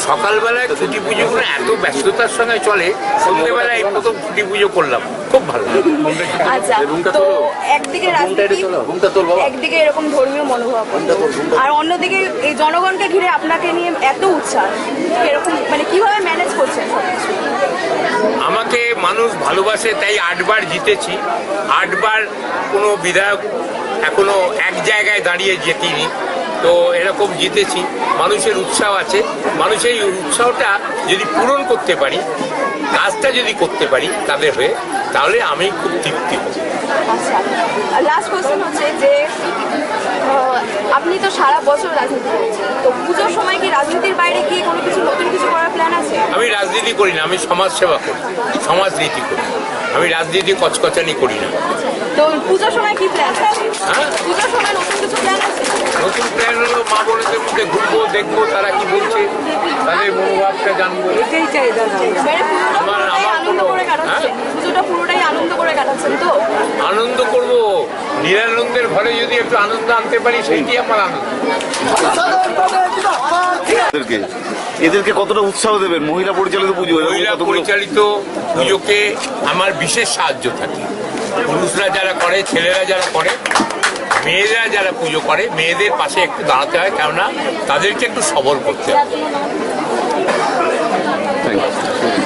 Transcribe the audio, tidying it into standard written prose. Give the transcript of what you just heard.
সকালবেলায় ছুটি পুজোগুলো এত ব্যস্ততার সঙ্গে চলে, সন্ধ্যেবেলায় এই প্রথম ছুটি পুজো করলাম, খুব ভালো। আচ্ছা, তো একদিকে রাজনীতি, একদিকে এরকম ধর্মীয় মনোভাব, আর অন্যদিকে এই জনগণকে ঘিরে আপনাকে নিয়ে এত উৎসাহ, এরকম মানে কিভাবে ম্যানেজ করছেন সবকিছু? আমাকে মানুষ ভালোবাসে, তাই 8 বার জিতেছি। 8 বার কোনো বিধায়ক এখনো এক জায়গায় দাঁড়িয়ে জেতিনি, তো এরকম জিতেছি। মানুষের উৎসাহ আছে, মানুষের এই উৎসাহটা যদি পূরণ করতে পারি, কাজটা যদি করতে পারি তাদের হয়ে, তাহলে আমি খুব তৃপ্তি হব। আচ্ছা, লাস্ট কোশ্চেন হচ্ছে যে আপনি তো সারা বছর রাজনীতি করছেন, তো পুজোর সময় কি রাজনীতির বাইরে কি কোনো কিছু নতুন কিছু করার প্ল্যান আছে? আমি রাজনীতি করি না, আমি সমাজ সেবা করি, সমাজনীতি করি। আমি রাজনীতি কচকচানি করি না। তো পুজোর সময় কি প্ল্যান আছে? হ্যাঁ, পুজোর সময় নতুন কিছু প্ল্যান আছে? নতুন প্ল্যান হলো মা বোনদের মধ্যে ঘুরবো, দেখবো তারা কি বলছে, তাদের মনোভাবটা জানবো। এটাই চাই দাদা। আনন্দ করে কাটাচ্ছেন, পুজোটা পুরোটাই আনন্দ করে কাটাচ্ছেন তো? আনন্দ করব, নিরানন্দের ঘরে যদি একটু আনন্দ আনতে পারি, সেইটি আমার আনন্দ। এদেরকে কতটা উৎসাহ দেবেন? মহিলা পরিচালিত পুজো, মহিলা পরিচালিত পুজোকে আমার বিশেষ সাহায্য থাকে। পুরুষরা যারা করে, ছেলেরা যারা করে, মেয়েরা যারা পুজো করে, মেয়েদের পাশে একটু দাঁড়াতে হয়, কেননা তাদেরকে একটু সবল করতে হয়। Thank you.